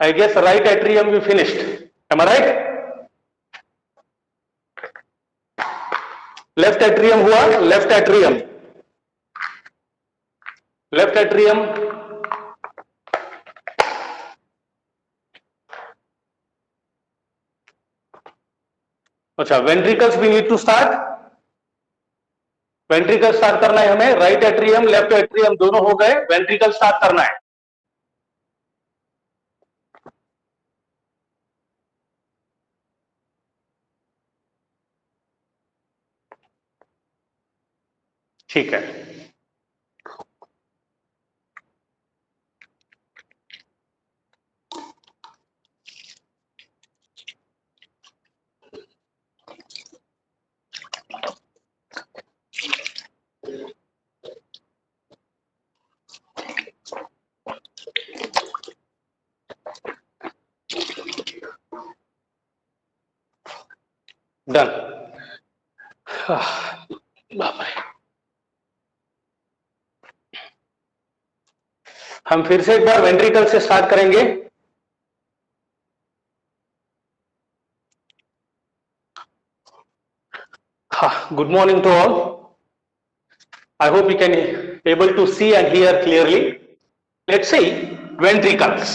I guess right atrium we finished. Am I right? Left atrium हुआ, left atrium. Left atrium. अच्छा, ventricles we need to start. Ventricle start करना है हमें. Right atrium left atrium दोनों हो गए, ventricle start करना है. ठीक है. डन. बाप रे. हम फिर से एक बार वेंट्रिकल से स्टार्ट करेंगे. Good morning to all. I hope you can able to see and hear clearly. Let's see ventricles.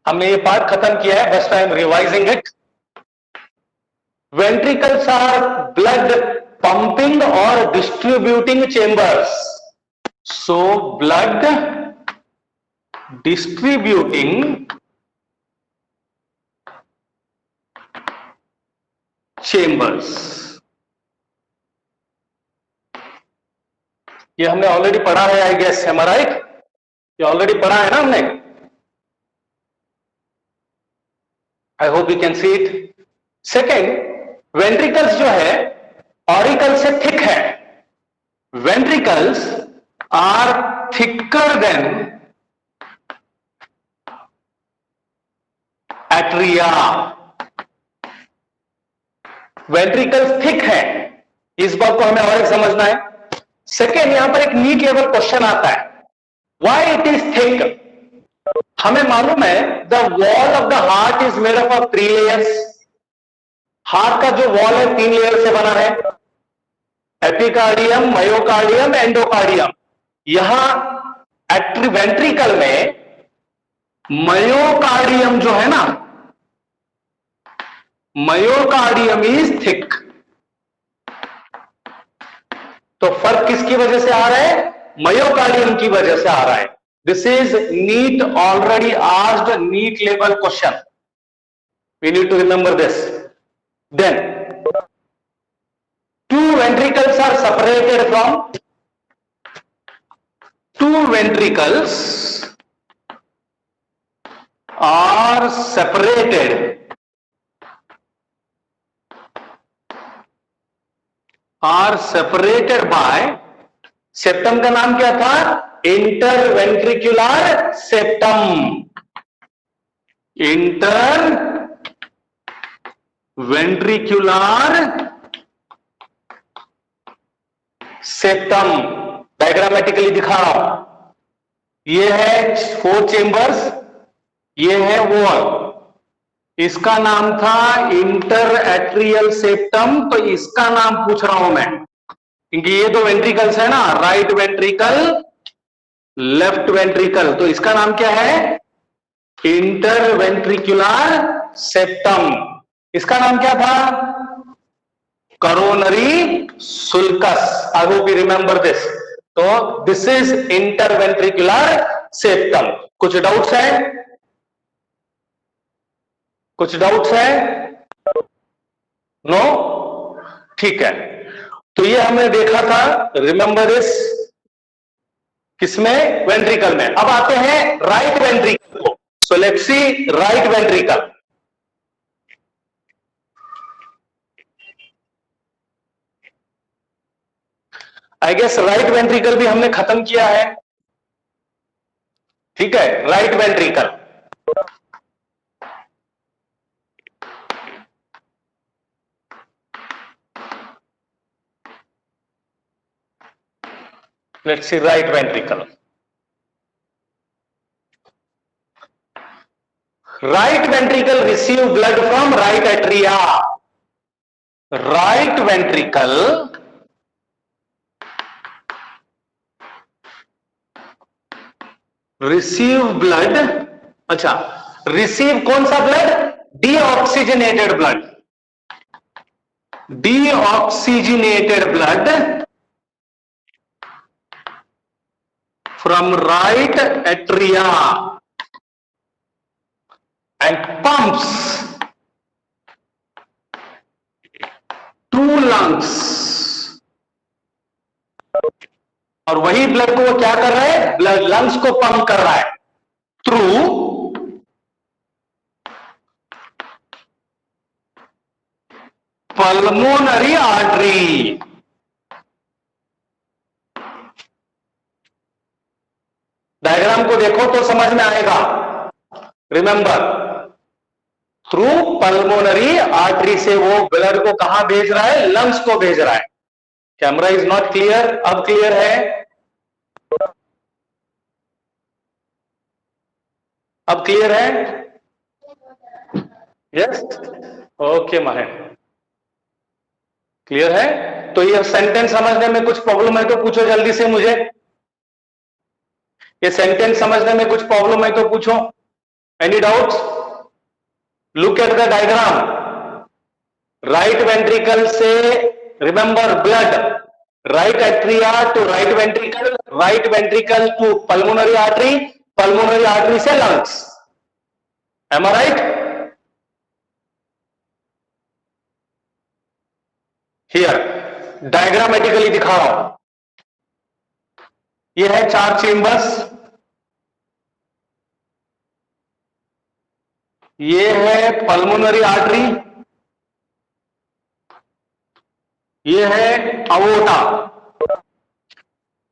हमने ये पार्ट खत्म किया है, बस I am revising it. Ventricles are blood pumping or distributing chambers. So blood distributing chambers. ये हमने already पढ़ा है, I guess. Am I right? ये ऑलरेडी पढ़ा है ना हमने. I hope you can see it. Second, ventricles जो है ऑरिकल से थिक है. Ventricles are thicker than atria. Ventricles thick है, इस बात को हमें और एक समझना है. सेकेंड, यहां पर एक नीट लेवल क्वेश्चन आता है, व्हाई इट इज थिक. हमें मालूम है the wall of the heart is made up of 3 layers. Heart का जो वॉल है 3 लेयर से बना है. Epicardium, myocardium, endocardium. यहां वेंट्रिकल में मायोकार्डियम जो है ना, मायोकार्डियम इज थिक. तो फर्क किसकी वजह से आ रहा है? मायोकार्डियम की वजह से आ रहा है. This is NEET already asked NEET level question. We need to remember this. Then two ventricles are separated from two ventricles are separated by, septum का नाम क्या था? Interventricular septum. Interventricular septum. Diagrammatically दिखा रहा हूं. ये है 4 चेंबर्स, ये है वॉल. इसका नाम था इंटर एट्रियल सेप्टम. तो इसका नाम पूछ रहा हूं मैं, क्योंकि ये 2 वेंट्रिकल्स है ना, राइट वेंट्रिकल, लेफ्ट वेंट्रिकल. तो इसका नाम क्या है? Interventricular septum. इसका नाम क्या था? Coronary sulcus. I hope you remember this. तो दिस इज इंटरवेंट्रिकुलर सेप्टम. कुछ डाउट्स है? कुछ डाउट्स है? नो? ठीक है. तो ये हमने देखा था, रिमेंबर दिस, किसमें? वेंट्रिकल में. अब आते हैं राइट वेंट्रिकल को. So let's see right ventricle. I guess right ventricle भी हमने खत्म किया है. ठीक है, right ventricle. Let's see right ventricle. Right ventricle receive blood from right atria. Right ventricle receive blood. अच्छा, रिसीव कौन सा blood? Deoxygenated blood. Deoxygenated blood from right atria and pumps to lungs. और वही ब्लड को वो क्या कर रहा है? ब्लड लंग्स को पंप कर रहा है थ्रू पल्मोनरी आर्टरी. डायग्राम को देखो तो समझ में आएगा. रिमेंबर, थ्रू पल्मोनरी आर्टरी से वो ब्लड को कहां भेज रहा है? लंग्स को भेज रहा है. Camera is not clear. अब क्लियर है? अब क्लियर है? यस, ओके महेश, क्लियर है? तो ये सेंटेंस समझने में कुछ प्रॉब्लम है तो पूछो जल्दी से मुझे. ये सेंटेंस समझने में कुछ प्रॉब्लम है तो पूछो. Any doubts? Look at the diagram. Right ventricle से remember blood right atria to right ventricle to pulmonary artery से lungs. Am I right? Here diagrammatically दिखा रहा हूं. ये है 4 चेंबर्स. ये है पल्मोनरी आर्टरी. ये है अवोटा.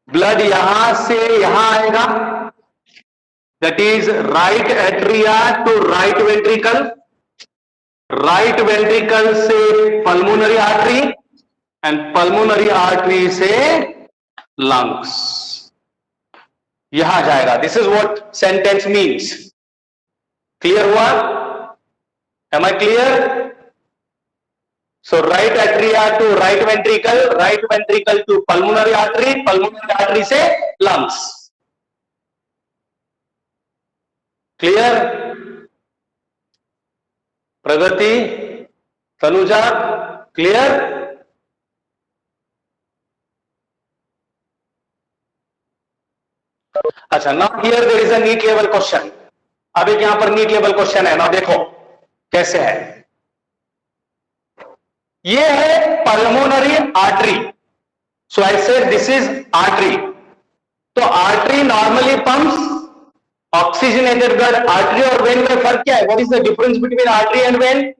ब्लड यहां से यहां आएगा. That is right atria to right ventricle से pulmonary artery and pulmonary artery से लंग्स. यहां जाएगा. This is what sentence means. Clear हुआ? Am I clear? So right atria to right ventricle to pulmonary artery से lungs. Clear? प्रगति, Tanuja, clear? अच्छा, now here there is a NEET level question. अब एक यहां पर NEET level question है ना, देखो कैसे है. ये है pulmonary artery. So I said this is artery. तो artery normally pumps oxygenated blood. Artery और वेन में फर्क क्या है? What is the difference between artery and vein?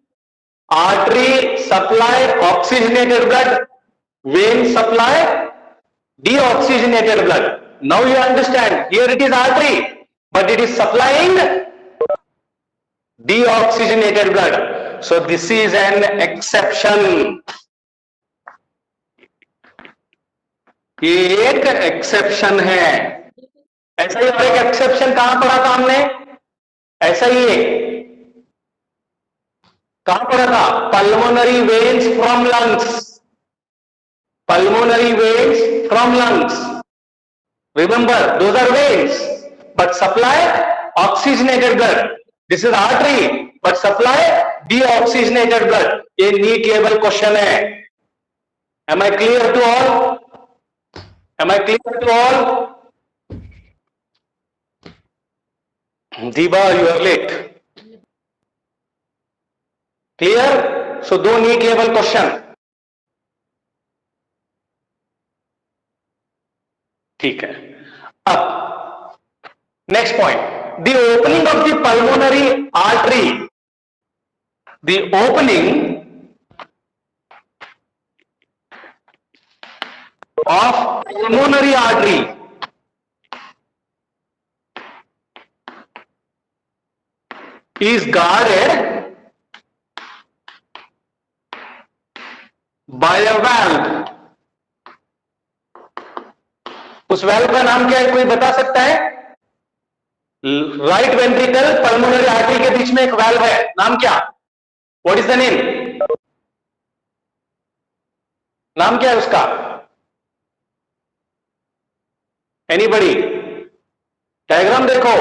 Artery supply oxygenated blood, vein supply deoxygenated blood. Now you understand, here it is artery but it is supplying deoxygenated blood. So this is an exception. ये एक exception है. ऐसा ही और एक exception कहां पढ़ा था हमने? ऐसा ही है. कहां पढ़ा था? Pulmonary veins from lungs. Pulmonary veins from lungs. Remember, those are veins, but supply oxygenated blood. This is artery, but supply deoxygenated blood. ये NEET level question है. Am I clear to all? Am I clear to all? Diba, you are late. Clear? So दो NEET level question. ठीक है. अब next point, the opening of the pulmonary artery. The opening of pulmonary artery is guarded by a valve. उस valve का नाम क्या है? कोई बता सकता है? राइट वेंट्रिकल पल्मोनरी आर्टरी के बीच में एक वाल्व है, नाम क्या? What is the name? नाम क्या है उसका? एनीबडी? डायग्राम देखो,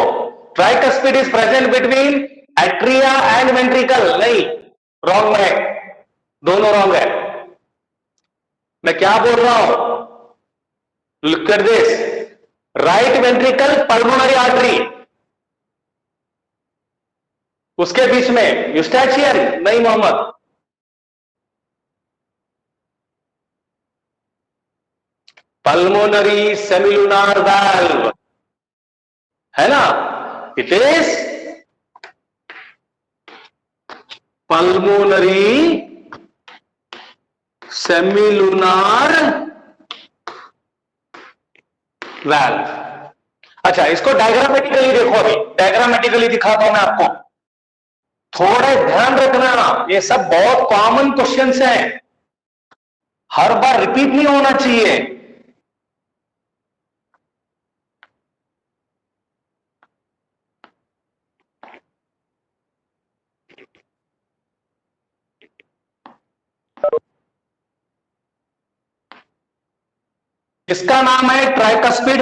tricuspid is present between atria and ventricle. नहीं, रॉन्ग है, दोनों रॉन्ग है। मैं क्या बोल रहा हूं? Look at this, right ventricle pulmonary artery, उसके बीच में यूस्टैचियन। नहीं मोहम्मद, पल्मोनरी सेमिलुनार वाल्व है ना, it is pulmonary semilunar valve. अच्छा, इसको डायग्रामेटिकली देखो, अभी डायग्रामेटिकली दिखाता हूं मैं आपको। थोड़ा ध्यान रखना, ये सब बहुत कॉमन क्वेश्चंस हैं, हर बार रिपीट नहीं होना चाहिए। इसका नाम है ट्राइकस्पिड,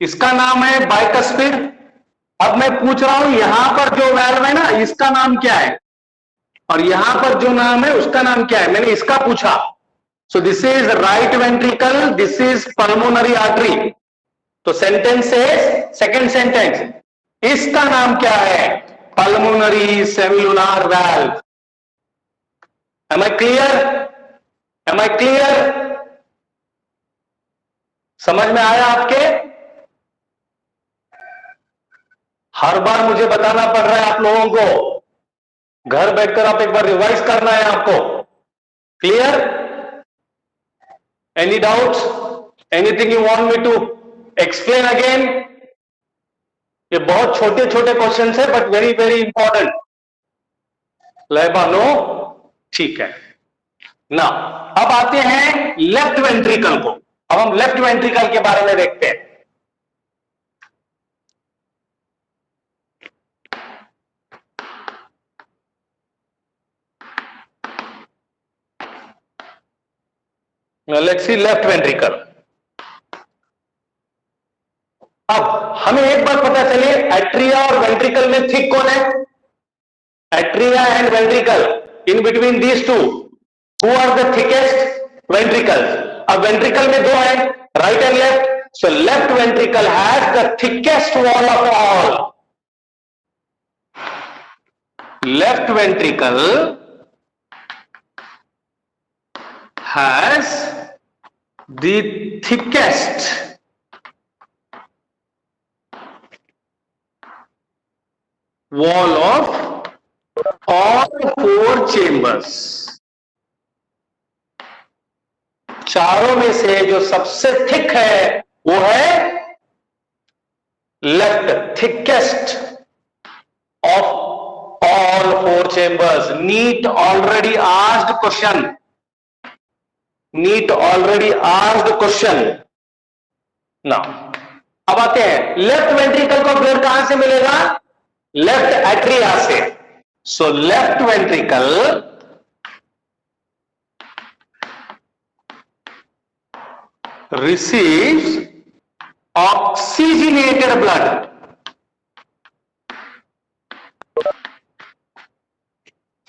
इसका नाम है बाइकस्पिड। अब मैं पूछ रहा हूं, यहां पर जो वाल्व है ना, इसका नाम क्या है? और यहां पर जो नाम है उसका नाम क्या है? मैंने इसका पूछा। So this is right ventricle, this is pulmonary artery. तो सेंटेंस है, सेकंड सेंटेंस, इसका नाम क्या है? Pulmonary semilunar valve. Am I clear? Am I clear? समझ में आया आपके? हर बार मुझे बताना पड़ रहा है आप लोगों को, घर बैठकर आप एक बार रिवाइज करना है आपको। Clear? Any doubts? Anything you want me to explain again? ये बहुत छोटे छोटे क्वेश्चन है बट वेरी वेरी इंपॉर्टेंट। लेबानो, ठीक है ना। अब आते हैं लेफ्ट वेंट्रिकल को। अब हम लेफ्ट वेंट्रिकल के बारे में देखते हैं। Let's see left ventricle. अब हमें एक बात पता चले, एट्रिया और वेंट्रिकल में थिक कौन है? Atria and ventricle, in between these two who are the thickest? Ventricles. अब वेंट्रिकल में दो है, right and left. So left ventricle has the thickest wall of all. Left ventricle has the thickest wall of all four chambers। चारों में से जो सबसे thick है वो है left, thickest of all four chambers. NEET already asked question, NEET already asked question. Now अब आते हैं, लेफ्ट वेंट्रिकल को ब्लड कहां से मिलेगा? लेफ्ट एट्रिया से। So left ventricle receives oxygenated blood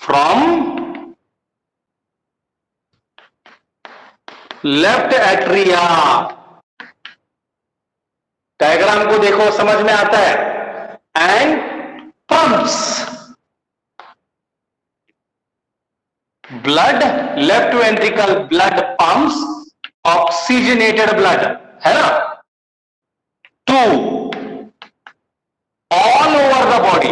from left atria. Diagram को देखो, समझ में आता है। And pumps blood, left ventricle blood pumps oxygenated blood, है ना, to all over the body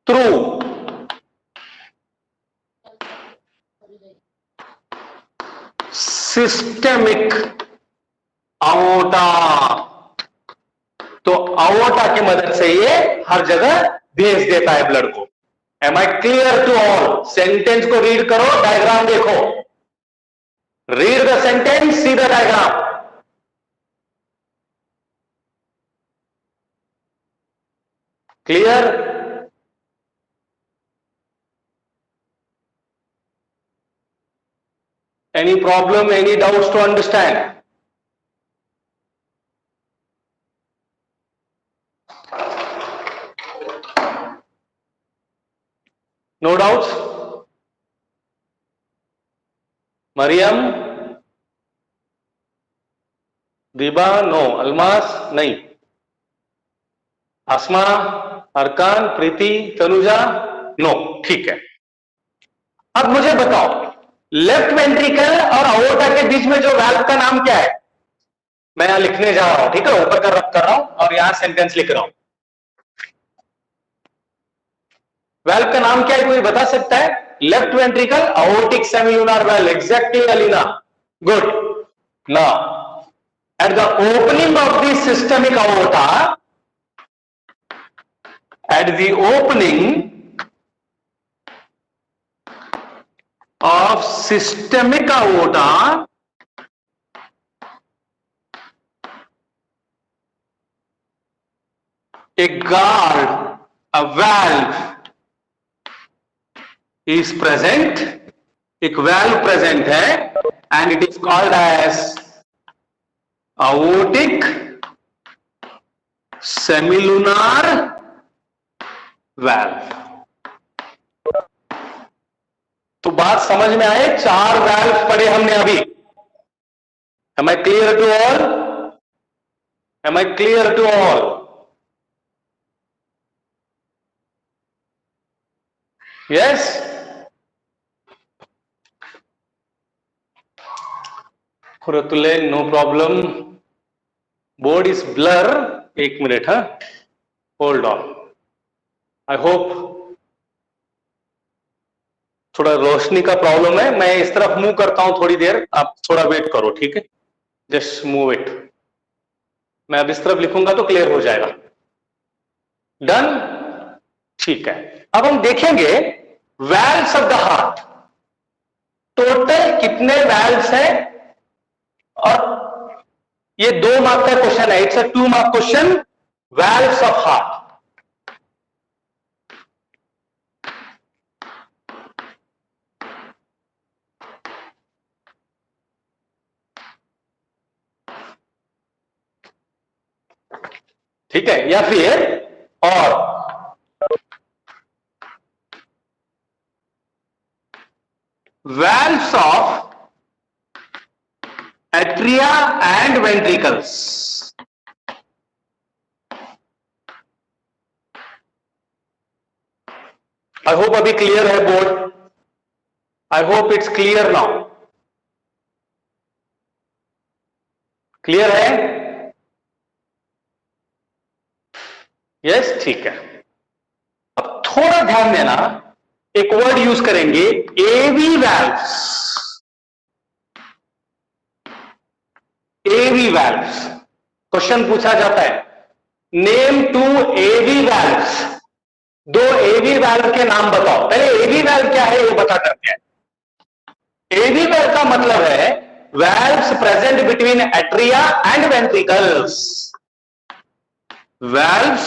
through systemic aorta. तो अओर्टा की मदद से ये हर जगह भेज देता है ब्लड को। Am I clear to all? Sentence को रीड करो, डायग्राम देखो। Read the sentence, see the diagram. Clear? Any problem, any doubts to understand? No doubts? Mariam, Deeba, no, Almas नहीं, आसमा, अरकान, प्रीति, तनुजा, नो, ठीक है। अब मुझे बताओ, लेफ्ट वेंट्रिकल और अओर्टा के बीच में जो वाल्व का नाम क्या है? मैं यहां लिखने जा रहा हूं, ठीक है, ऊपर का रब कर रहा हूं और यहां सेंटेंस लिख रहा हूं। वाल्व का नाम क्या है, कोई बता सकता है? Left ventricle aortic semilunar valve, exactly Alina, good. Now at the opening of the systemic aorta, at the opening of systemic aorta, a guard, a valve is present, एक valve present है and it is called as aortic semilunar valve। तो बात समझ में आए? 4 valve पढ़े हमने अभी। Am I clear to all? Am I clear to all? Yes? खुरतुले, no problem. Board is blur, एक मिनट, हाँ, होल्ड ऑन। आई होप थोड़ा रोशनी का प्रॉब्लम है, मैं इस तरफ मूव करता हूं थोड़ी देर, आप थोड़ा वेट करो, ठीक है? Just move it. मैं अब इस तरफ लिखूंगा तो क्लियर हो जाएगा। डन? ठीक है। अब हम देखेंगे valves of the heart. Total कितने वैल्व्स हैं? और ये 2 मार्क का क्वेश्चन है, it's a 2 mark question. Valves of heart, ठीक है? या फिर और valves of atria and ventricles। I hope अभी क्लियर है board. I hope it's clear now. Clear है? यस, ठीक है। अब थोड़ा ध्यान देना, एक वर्ड यूज करेंगे, एवी वैल्व्स। एवी वैल्व्स क्वेश्चन पूछा जाता है, नेम 2 एवी वैल्व्स। 2 एवी वैल्व के नाम बताओ। पहले एवी वैल्व क्या है वो बता करते हैं। एवी वैल्व का मतलब है valves present between atria and ventricles। valves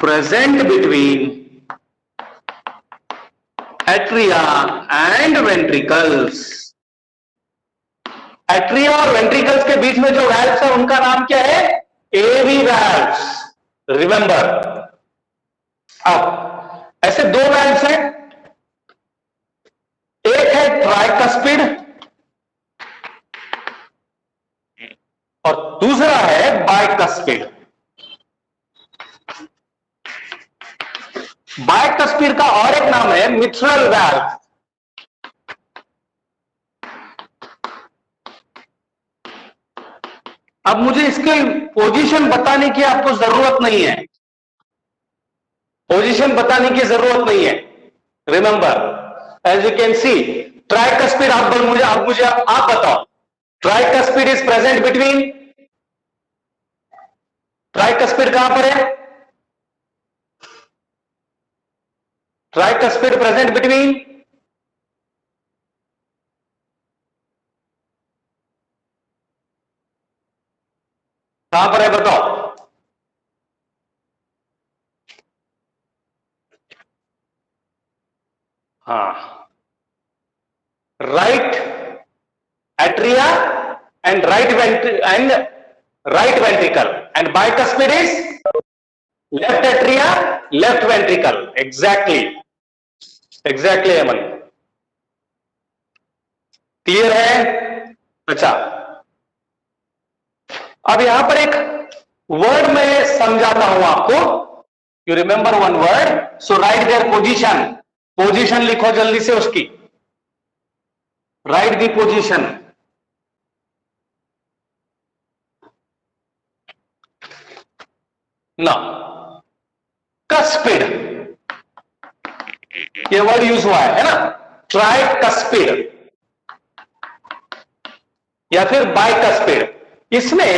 present between atria and ventricles। Atria और वेंट्रिकल्स के बीच में जो वैल्व्स है उनका नाम क्या है? एवी वैल्व्स। रिमेंबर। अब ऐसे 2 वैल्व्स हैं, एक है ट्राइकस्पिड और दूसरा है बाइकस्पिड। बाइकस्पिड का और एक नाम है मिथ्रल वैल्व। अब मुझे इसके पोजीशन बताने की आपको जरूरत नहीं है, पोजीशन बताने की जरूरत नहीं है। Remember, as you can see, tricuspid आप बताओ, tricuspid is present between, tricuspid कहां पर है? ट्राइकस्पिड प्रेजेंट बिटवीन, कहां पर है बताओ? हाँ, right atria and right ventricle and bicuspid is left atria left ventricle. Exactly Aman. Clear है? अच्छा, अब यहां पर एक वर्ड मैं समझाता हूं आपको. You remember one word, so right their position. Position लिखो जल्दी से उसकी. राइट दी पोजीशन. ना, कस्पिड, ये वर्ड यूज हुआ है ना. ट्राइकस्पिड या फिर बाइकस्पिड. इसमें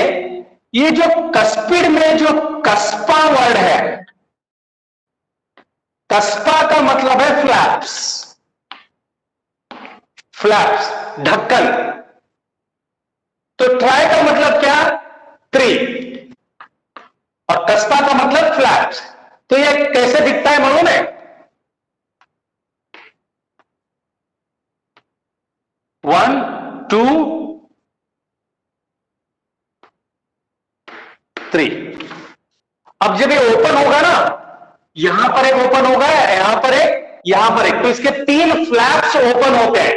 ये जो कस्पिड में जो कस्पा वर्ड है, कस्पा का मतलब है फ्लैप्स. फ्लैप्स, ढक्कन. तो ट्राई का मतलब क्या? ट्री. और कस्पा का मतलब फ्लैप्स. तो ये कैसे दिखता है मालूम है? 1 2 3. अब जब ये ओपन होगा ना, यहां पर एक ओपन होगा, यहां पर एक, तो इसके 3 फ्लैप्स ओपन होते हैं.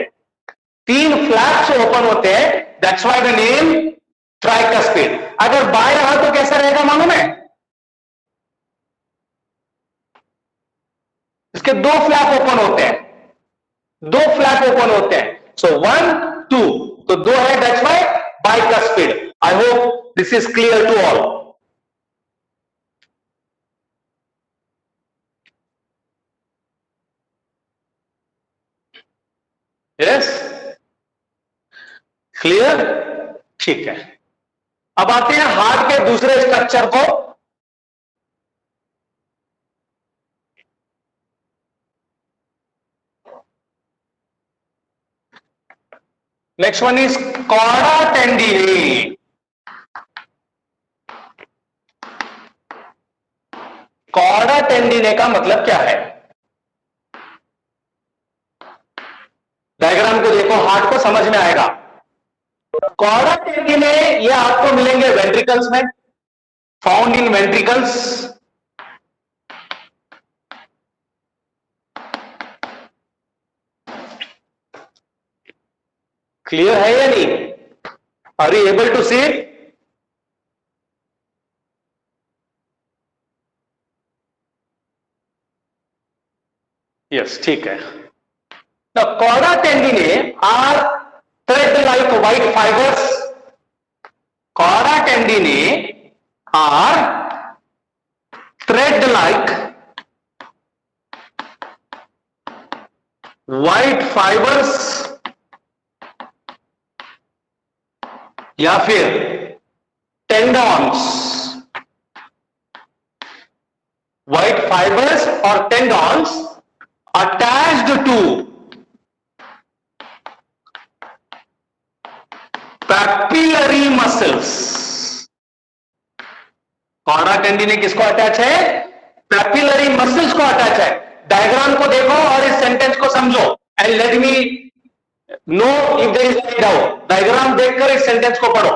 3 फ्लैप्स ओपन होते हैं. That's why the name tricuspid. अगर बाय रहा तो कैसा रहेगा मालूम है? इसके 2 फ्लैप ओपन होते हैं. 2 फ्लैप ओपन होते हैं. सो 1 2, तो 2 है. That's why bicuspid. I hope this is clear to all. Yes, clear? ठीक है. अब आते हैं हार्ट के दूसरे स्ट्रक्चर को. Next one is chordae tendineae. Chordae tendineae का मतलब क्या है? डायग्राम को देखो, हार्ट को समझ में आएगा. कॉर्डा टेंडिने ये आपको मिलेंगे वेंट्रिकल्स में, फाउंड इन वेंट्रिकल्स. क्लियर है या नहीं? Are you able to see? Yes, ठीक है. The chorda tendinae are thread-like white fibers. Chorda tendinae are thread-like white fibers या फिर tendons. White fibers or tendons attached to papillary muscles. Chordae tendineae किसको attach है? Papillary muscles को attach है. Diagram को देखो और इस सेंटेंस को समझो and let me know if there is any doubt. Diagram देखकर इस सेंटेंस को पढ़ो.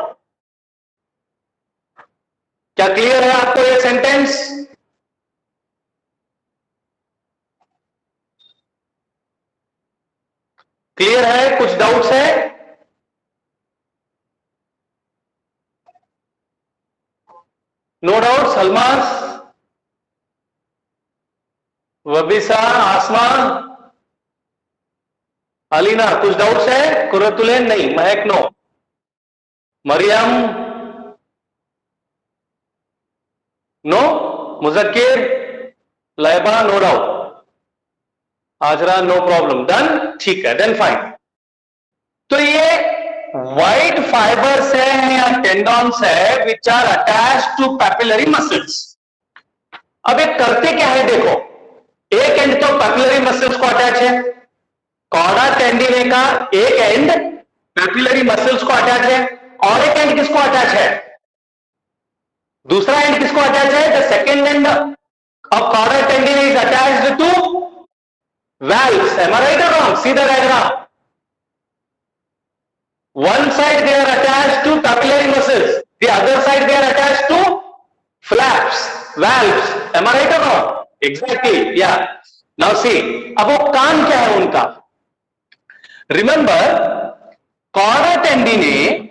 क्या क्लियर है आपको ये सेंटेंस? क्लियर है? कुछ डाउट्स है? No doubt. सलमास, वबीसा, आसमा, अलीना, कुछ डाउट्स है? कुरतुलैन नहीं, Mehak no, Mariyam no, Muzakkir, Laiba no doubt, Azra no problem. Done, ठीक है, देन फाइन. तो ये व्हाइट फाइबर्स है या टेंडॉन्स है which are attach to papillary muscles. अब ये करते क्या है देखो. एक एंड तो पैपिलरी मसल्स को अटैच है. कॉर्डा टेंडिने का एक एंड पैपिलरी मसल्स को अटैच है और एक एंड किसको अटैच है? दूसरा एंड किसको अटैच है? The second end of chordae tendineae is attached to valves. Am I right or wrong? See the diagram. One side they are attached to capillary muscles, the other side they are attached to flaps, valves. Am I right or wrong? Exactly. Yeah. Now see, अब वो काम क्या है उनका? Remember, chorda tendinae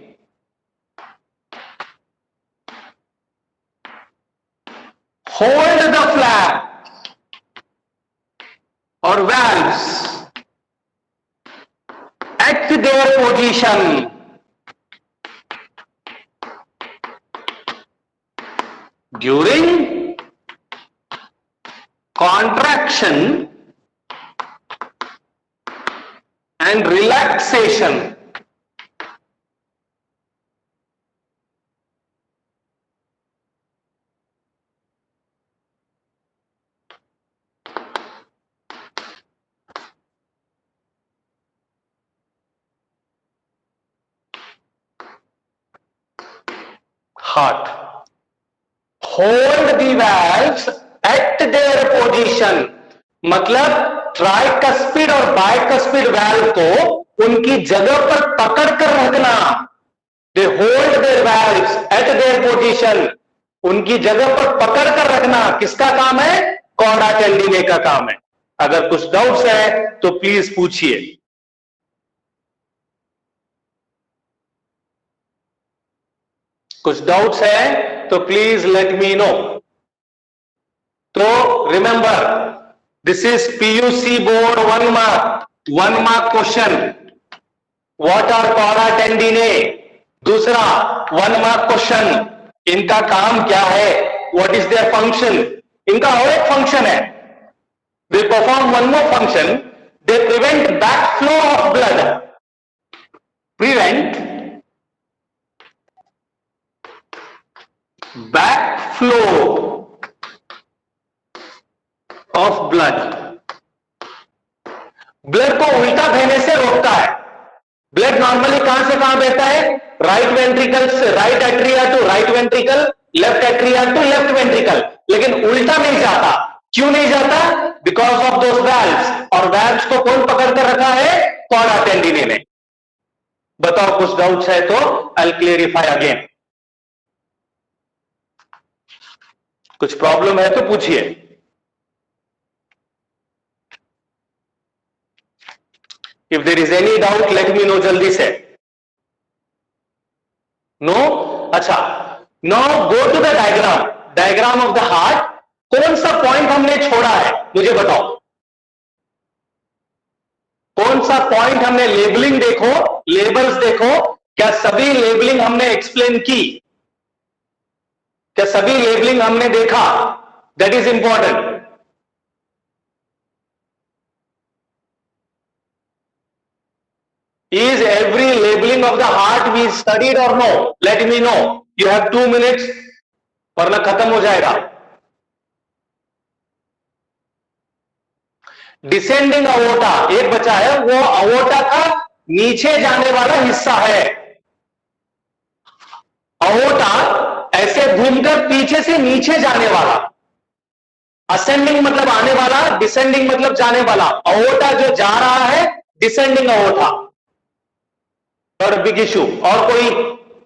hold the flap or valves at their position during contraction and relaxation. Heart. Hold the valves at their position. मतलब tricuspid और bicuspid valve को उनकी जगह पर पकड़ कर रखना. They hold their valves eight their position. उनकी जगह पर पकड़ कर रखना किसका काम है? कॉर्डा टेंडिने का काम है. अगर कुछ डाउट्स है तो प्लीज पूछिए. कुछ डाउट्स है तो प्लीज लेट मी नो. तो remember, this is PUC board 1 mark question. What are chordae tendineae? दूसरा 1 मार्क क्वेश्चन, इनका काम क्या है? What is their function? इनका और एक फंक्शन है. They perform one more function. They prevent back flow of blood. Prevent backflow of blood. ब्लड को उल्टा बहने से रोकता है. ब्लड नॉर्मली कहां से कहां बहता है? राइट वेंट्रिकल से right atria to right ventricle, left atria to left ventricle. लेकिन उल्टा नहीं जाता. क्यों नहीं जाता? Because of those valves. और वैल्व्स को कौन पकड़ कर रखा है? कॉर्डा टेंडिने ने. बताओ कुछ डाउट्स है तो आई विल क्लियरिफाई अगेन. कुछ प्रॉब्लम है तो पूछिए. If there is any doubt let me know जल्दी से. नो? अच्छा, now go to the diagram. Diagram of the heart. कौन सा पॉइंट हमने छोड़ा है मुझे बताओ. कौन सा पॉइंट हमने लेबलिंग देखो, लेबल्स देखो. क्या सभी लेबलिंग हमने एक्सप्लेन की? क्या सभी लेबलिंग हमने देखा? That is important. Is every labelling of the heart we studied और no? Let me know. You have 2 minutes वरना खत्म हो जाएगा. डिसेंडिंग अवोटा एक बचा है. वो अवोटा का नीचे जाने वाला हिस्सा है. अवोटा ऐसे घूमकर पीछे से नीचे जाने वाला. असेंडिंग मतलब आने वाला, डिसेंडिंग मतलब जाने वाला. अवोटा जो जा रहा है डिसेंडिंग अवोटा. और बिग इशू और कोई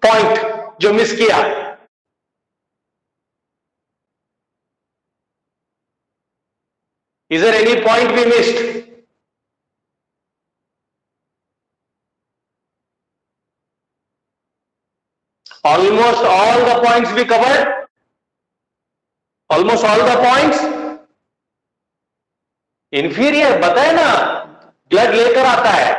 पॉइंट जो मिस किया? Is there any point we missed? Almost all the points we covered. Almost all the points. Inferior बताए ना, ब्लड लेकर आता है.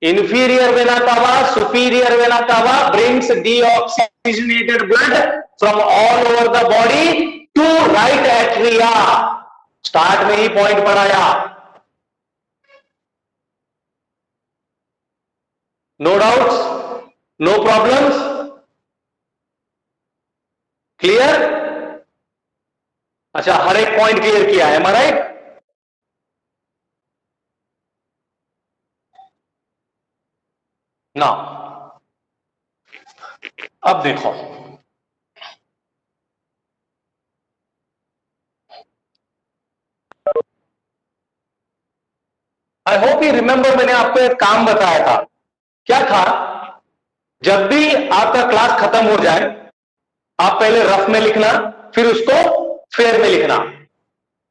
Inferior vena cava, superior vena cava brings deoxygenated blood from all over the body to right atria. Start में ही point पढ़ाया. No doubts, no problems. Clear? अच्छा, हर एक पॉइंट क्लियर किया है. Am I right? ना अब देखो, आई होप यू रिमेंबर, मैंने आपको एक काम बताया था। क्या था? जब भी आपका क्लास खत्म हो जाए, आप पहले रफ में लिखना, फिर उसको फेयर में लिखना,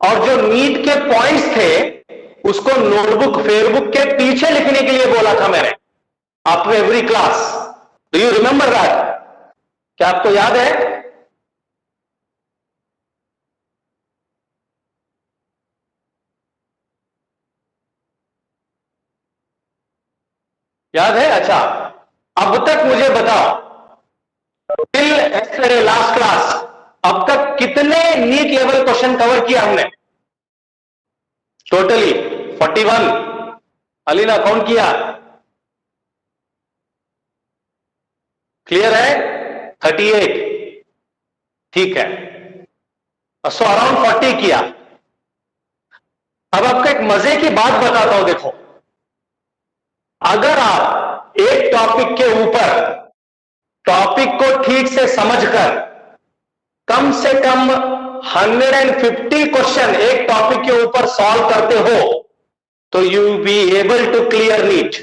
और जो नीट के पॉइंट्स थे उसको नोटबुक फेयरबुक के पीछे लिखने के लिए बोला था मैंने after every class. Do you remember that? क्या आपको याद है? याद है? अच्छा, अब तक मुझे बताओ, टिल एस्टरडे लास्ट क्लास, अब तक कितने नीट लेवल क्वेश्चन कवर किया हमने? टोटली 41। अलीना काउंट किया? क्लियर है? 38। ठीक है, सो अराउंड 40 किया। अब आपको एक मजे की बात बताता हूं, देखो, अगर आप एक टॉपिक के ऊपर टॉपिक को ठीक से समझकर कम से कम 150 क्वेश्चन एक टॉपिक के ऊपर सॉल्व करते हो तो you be able to clear NEET.